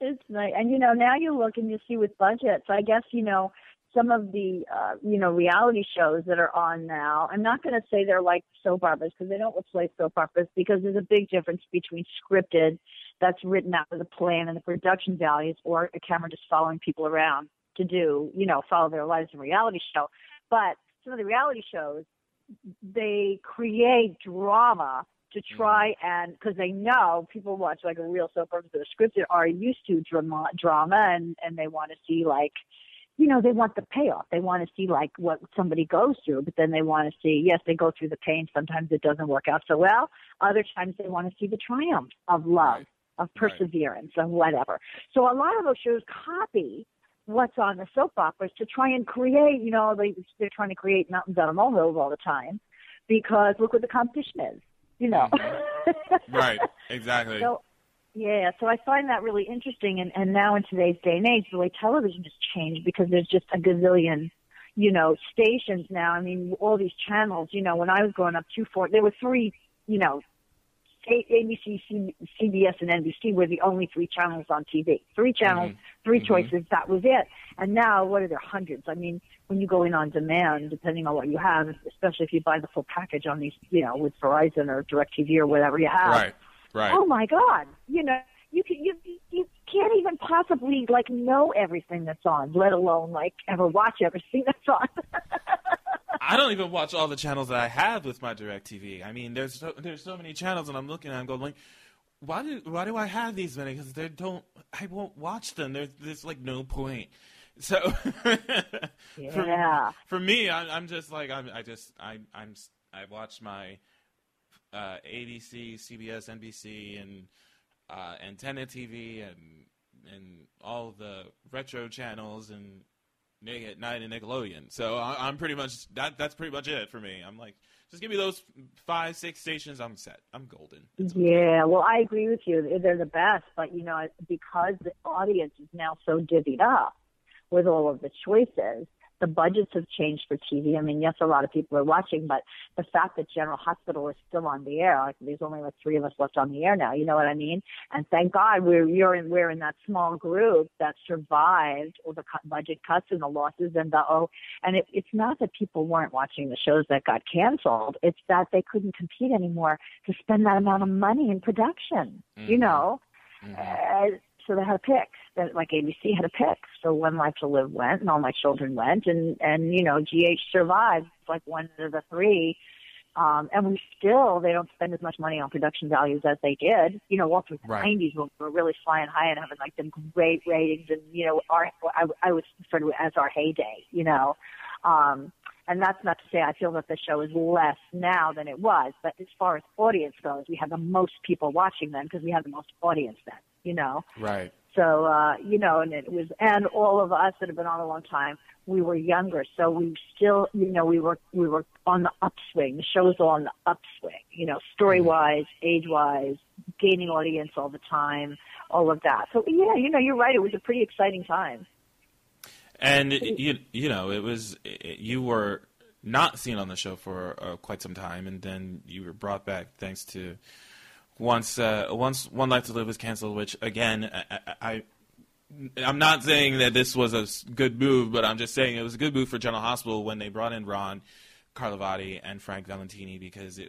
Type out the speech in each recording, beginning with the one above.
It's nice. And, now you look and you see with budgets, I guess, some of the, reality shows that are on now, I'm not going to say they're like soap operas because they don't replace soap operas because there's a big difference between scripted that's written out with a plan and the production values or a camera just following people around to do, follow their lives in a reality show. But some of the reality shows, they create drama to try and, because they know people watch like a real soap opera that are scripted are used to drama and they want to see like, they want the payoff. They want to see like what somebody goes through, but then they want to see, yes, they go through the pain. Sometimes it doesn't work out so well. Other times they want to see the triumph of love, of perseverance, of whatever. So a lot of those shows copy what's on the soap operas to try and create, they're trying to create mountains out of molehills all the time because look what the competition is, Right, exactly. So I find that really interesting. And now in today's day and age, the way television has changed because there's just a gazillion, stations now. I mean, all these channels, when I was growing up, there were three, ABC, CBS, and NBC were the only three channels on TV. Three channels, three choices, that was it. And now, what are there, hundreds? I mean, when you go in on demand, depending on what you have, especially if you buy the full package on these, with Verizon or DirecTV or whatever you have. Right. Oh, my God. You can't even possibly, know everything that's on, let alone, ever watch everything that's on. I don't even watch all the channels that I have with my DirecTV. I mean, there's so many channels, and I'm looking at them going, why do I have these many? Because I won't watch them. There's no point. So for me, I'm just like I watch my ABC, CBS, NBC, and Antenna TV, and all the retro channels and Nick at Night and Nickelodeon. So I'm pretty much that's pretty much it for me. I'm like, just give me those 5-6 stations. I'm set. I'm golden. Yeah, well, I agree with you. They're the best, but because the audience is now so divvied up with all of the choices, the budgets have changed for TV. I mean, yes, a lot of people are watching, but the fact that General Hospital is still on the air, there's only 3 of us left on the air now, you know what I mean? And thank God we're in that small group that survived all the budget cuts and the losses and it's not that people weren't watching the shows that got canceled. It's that they couldn't compete anymore to spend that amount of money in production, so they had to pick. Like ABC had to pick. So One Life to Live went, and All My Children went, and GH survived. It's like one of the 3. And they don't spend as much money on production values as they did. All through the 90s, we were really flying high and having them great ratings, and I would refer to it as our heyday. And that's not to say I feel that the show is less now than it was, but as far as audience goes, we had the most people watching then because we had the most audience then. Right. So, and all of us that have been on a long time, we were younger. So we still, we were on the upswing. The show was all on the upswing, story-wise, age-wise, gaining audience all the time, all of that. So, yeah, you're right. It was a pretty exciting time. And, it was, you were not seen on the show for quite some time, and then you were brought back thanks to once One Life to Live was canceled, which, again, I'm not saying that this was a good move, but I'm just saying it was a good move for General Hospital when they brought in Ron Carlivati and Frank Valentini, because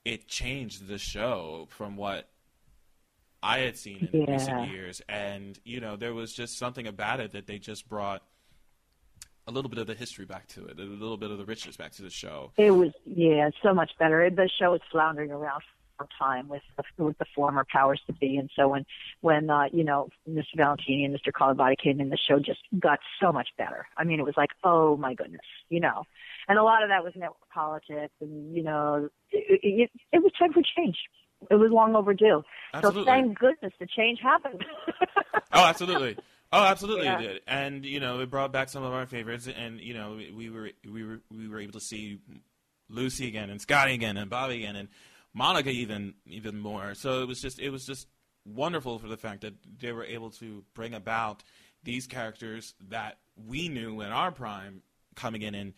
it changed the show from what I had seen in recent years. And, there was just something about it that they just brought a little bit of the history back to it, a little bit of the richness back to the show. It was, so much better. The show was floundering around for time with the former powers to be. And so when Mr. Valentini and Mr. Carlivati came in, the show just got so much better. I mean, it was like, oh my goodness, and a lot of that was network politics, and, it was time for change. It was long overdue. Absolutely. So thank goodness the change happened. Oh, absolutely. It did. And, it brought back some of our favorites, and, we were able to see Lucy again, and Scotty again, and Bobbie again, and Monica even more. So it was just wonderful for the fact that they were able to bring about these characters that we knew in our prime coming in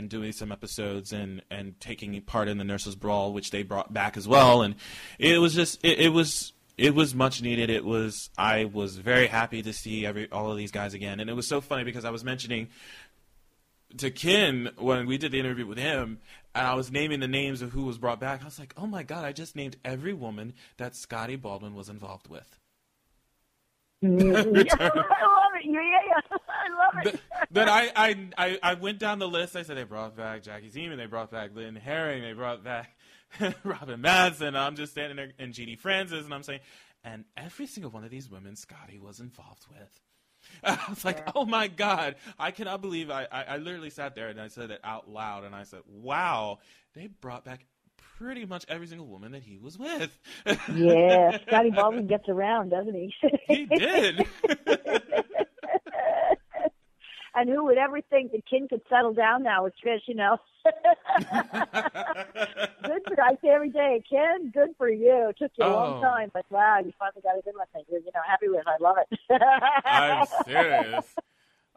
doing some episodes and taking part in the Nurses Brawl, which they brought back as well. And it was just it was much needed. I was very happy to see all of these guys again. And it was so funny because I was mentioning to Ken when we did the interview with him, and I was naming the names of who was brought back. I was like, oh my God, I just named every woman that Scotty Baldwin was involved with. I love it. Yeah. I love it. Then I went down the list. I said they brought back Jackie Zeman, they brought back Lynn Herring, they brought back Robin Madsen. I'm just standing there, and G.D. Francis, and I'm saying, and every single one of these women Scotty was involved with. I was like, oh my God, I cannot believe I literally sat there and I said it out loud, and I said, wow, they brought back pretty much every single woman that he was with. Yeah, Scotty Baldwin gets around, doesn't he? He did. And who would ever think that Ken could settle down now with Trish, you know? Good for, I say every day, Ken, good for you. It took you a long time, but wow, you finally got a good one that you're, happy with. I love it. I'm serious.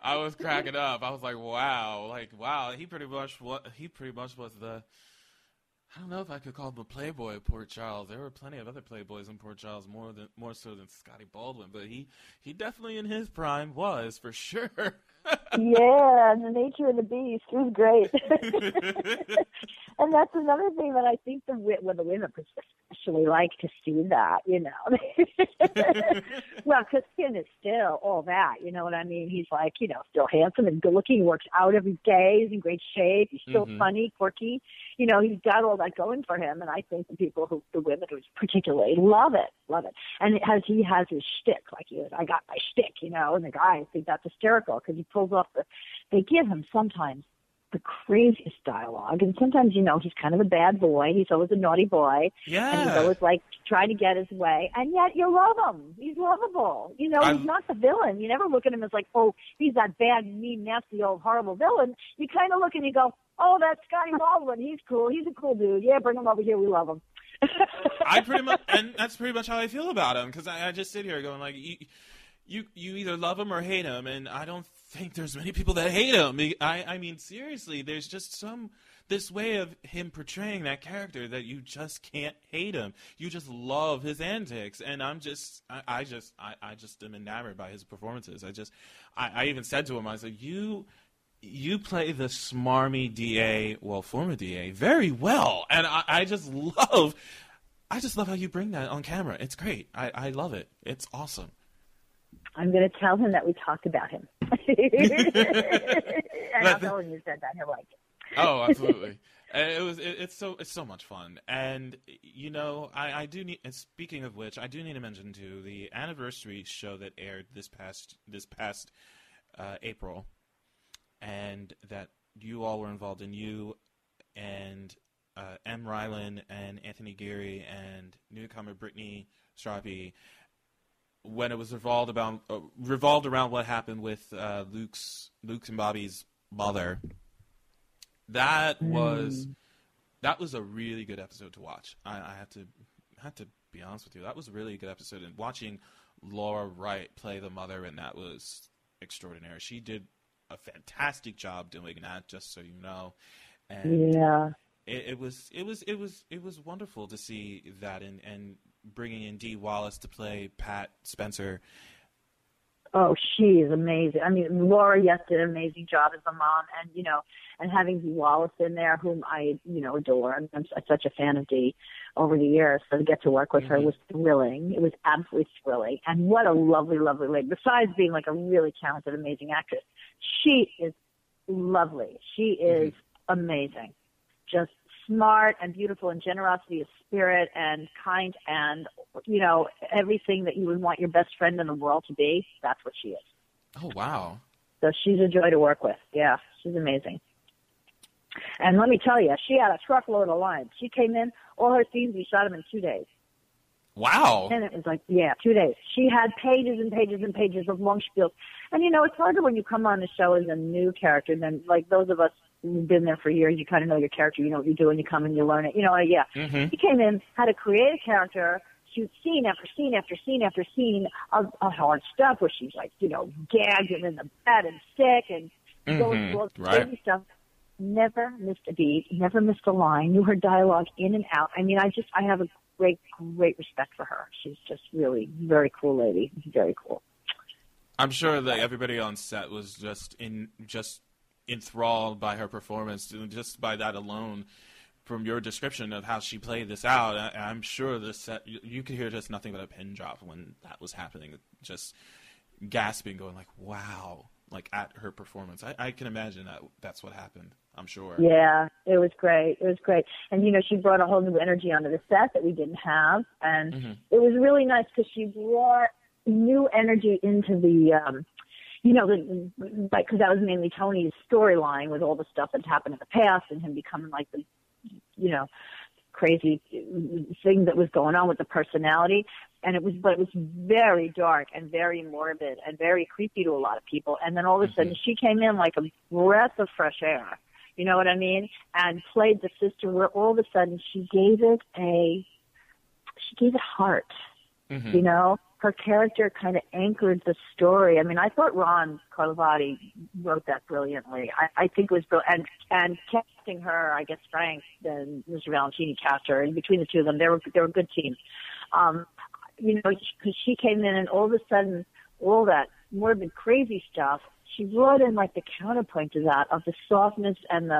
I was cracking up. I was like, wow. He pretty much was the, I don't know if I could call him a playboy of Port Charles. There were plenty of other playboys in Port Charles, more so than Scotty Baldwin, but he definitely in his prime was, for sure. Yeah, and the nature of the beast was great. And that's another thing that I think the women especially like to see that, Well, because Ken is still all that, you know what I mean? He's like, still handsome and good looking. He works out every day. He's in great shape. He's still funny, quirky. He's got all that going for him. And I think the women who particularly love it. And he has his shtick, like I got my shtick, and the guys think that's hysterical because he pulls off they give him sometimes the craziest dialogue, and sometimes he's kind of a bad boy. He's always a naughty boy, and he's always like trying to get his way, and yet you love him. He's lovable. He's not the villain. You never look at him as like, oh, he's that bad, mean, nasty, old, horrible villain. You kind of look and you go, oh, that's Scotty Baldwin. He's cool. He's a cool dude. Yeah, bring him over here. We love him. And that's pretty much how I feel about him, because I just sit here going like, you either love him or hate him, and I don't think there's many people that hate him. I mean, seriously, there's just this way of him portraying that character that you just can't hate him. You just love his antics, and I just am enamored by his performances. I even said to him, I said, you play the smarmy DA, former DA, very well, and I just love how you bring that on camera. It's great. I love it. It's awesome. I'm going to tell him that we talked about him. And I'll tell him you said that. He'll like it. Oh, absolutely. It's so much fun. And, I do need, and speaking of which, I do need to mention, too, the anniversary show that aired this past April, and that you all were involved in, you and M. Rylan and Anthony Geary and newcomer Brittany Strappi, when it was revolved around what happened with Luke's and Bobbie's mother. That was a really good episode to watch. I have to be honest with you. That was a really good episode, and watching Laura Wright play the mother, and that was extraordinary. She did a fantastic job doing that, just so you know. And yeah. It was wonderful to see that, and bringing in Dee Wallace to play Pat Spencer. Oh, she is amazing. I mean, Laura, yes, did an amazing job as a mom, and having Dee Wallace in there, whom I, adore. I'm such a fan of Dee over the years, so to get to work with her was thrilling. It was absolutely thrilling. And what a lovely, lovely lady. Besides being like a really talented, amazing actress, she is lovely. She is amazing. Just smart and beautiful, and generosity of spirit and kind, and everything that you would want your best friend in the world to be. That's what she is. Oh, wow. So she's a joy to work with. Yeah, she's amazing. And let me tell you, she had a truckload of lines. She came in, all her scenes, we shot them in 2 days. Wow. And it was like, 2 days. She had pages and pages and pages of long spiels. And it's harder when you come on the show as a new character than like those of us who've been there for years. You kind of know your character. You know what you do, and you come and you learn it. She came in, had to create a character, shoot scene after scene after scene after scene of hard stuff where she's like, gagged and in the bed and sick and going through all this crazy stuff. never missed a beat, never missed a line, knew her dialogue in and out. I mean, I have a great respect for her. She's just really very cool lady. Very cool. I'm sure that everybody on set was just enthralled by her performance, just by that alone. From your description of how she played this out, I'm sure the set, you could hear just nothing but a pin drop when that was happening, just gasping, going like, wow, like at her performance. I can imagine that's what happened, I'm sure. Yeah, it was great. It was great. And, she brought a whole new energy onto the set that we didn't have. And it was really nice because she brought new energy into the, because that was mainly Tony's storyline with all the stuff that happened in the past and him becoming like the, crazy thing that was going on with the personality. And it was very dark and very morbid and very creepy to a lot of people. And then all of a sudden she came in like a breath of fresh air. You know what I mean? And played the sister where all of a sudden she gave it heart. Her character kind of anchored the story. I mean, I thought Ron Carlivati wrote that brilliantly. I think it was brilliant. And casting her, I guess Frank and Mr. Valentini cast her, and between the two of them, they were a good team. Because she came in and all of a sudden, all that morbid, crazy stuff, she brought in like the counterpoint to that of the softness and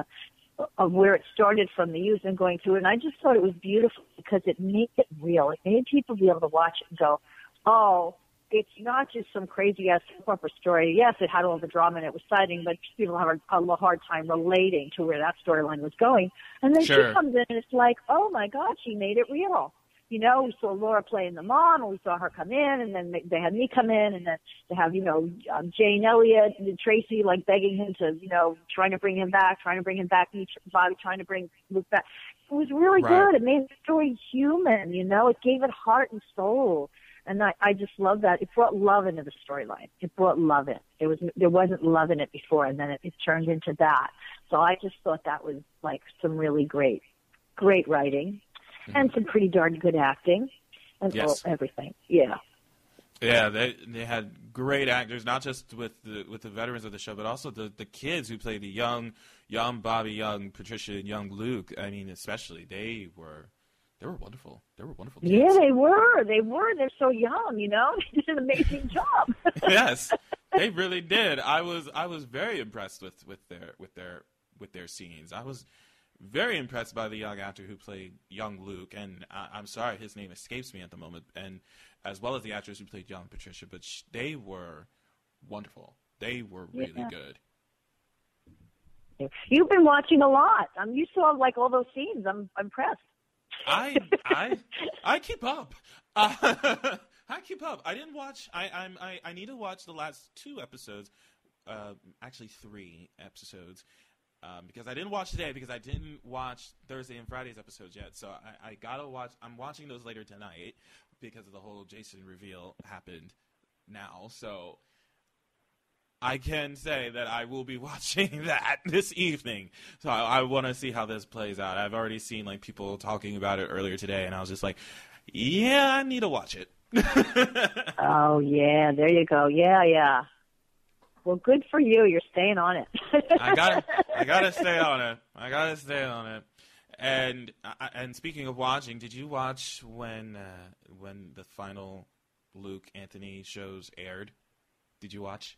of where it started from the youth and going through it. And I just thought it was beautiful because it made it real. It made people be able to watch it and go, oh, it's not just some crazy-ass soap story. Yes, it had all the drama and it was exciting, but people have a hard time relating to where that storyline was going. And then she comes in and it's like, oh, my God, she made it real. We saw Laura playing the mom, and we saw her come in, and then they had me come in, and then they have, Jane Elliott and Tracy, like, begging him to, trying to bring him back, Bobbie trying to bring Luke back. It was really good. It made the story human, It gave it heart and soul. And I just love that. It brought love into the storyline. It brought love in. There wasn't love in it before, and then it turned into that. So I just thought that was like some really great writing, and some pretty darn good acting, and everything. Yeah. Yeah, they had great actors, not just with the veterans of the show, but also the kids who played the young Bobbie, young Patricia, and young Luke. I mean, especially they were wonderful. They were wonderful kids. Yeah, they were. They're so young, They did an amazing job. Yes, they really did. I was very impressed with their scenes. I was very impressed by the young actor who played young Luke, and I'm sorry his name escapes me at the moment, and as well as the actress who played young Patricia, but they were wonderful. They were really good. You've been watching a lot. You saw like all those scenes. I'm impressed. I keep up. I keep up. I didn't watch. I need to watch the last 2 episodes. Actually 3 episodes. Because I didn't watch today because I didn't watch Thursday and Friday's episodes yet. So I gotta watch. I'm watching those later tonight because of the whole Jason reveal happened now. So I can say that I will be watching that this evening. So I want to see how this plays out. I've already seen like people talking about it earlier today, and I was just like, yeah, I need to watch it. Oh, yeah, there you go. Yeah. Well, good for you. You're staying on it. I gotta stay on it. And speaking of watching, did you watch when the final Luke Anthony shows aired? Did you watch?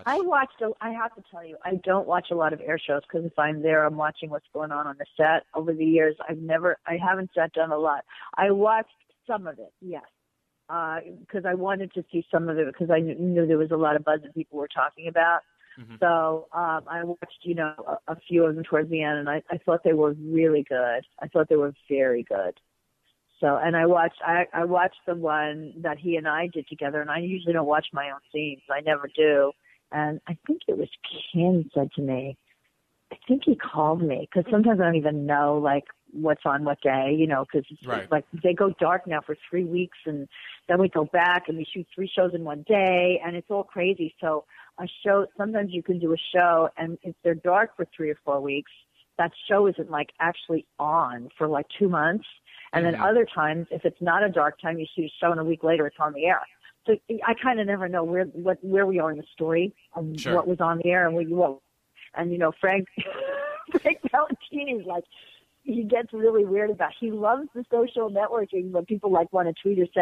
I watched. I have to tell you, I don't watch a lot of air shows because if I'm there, I'm watching what's going on the set. Over the years, I haven't sat down a lot. I watched some of it, yes. Because I wanted to see some of it because I knew there was a lot of buzz that people were talking about. Mm-hmm. So I watched, a few of them towards the end, and I thought they were really good. I thought they were very good. So, and I watched the one that he and I did together, and I usually don't watch my own scenes. I never do. And I think it was Ken said to me, I think he called me because sometimes I don't even know, like, what's on what day, because it's like they go dark now for 3 weeks and then we go back and we shoot 3 shows in one day and it's all crazy. So a show, sometimes you can do a show and if they're dark for 3 or 4 weeks, that show isn't like actually on for like 2 months. And then other times, if it's not a dark time, you shoot a show and a week later it's on the air. So I kind of never know where we are in the story, what was on the air and what. And Frank Frank Valentini's like, he gets really weird about. He loves the social networking when people like want to tweet or say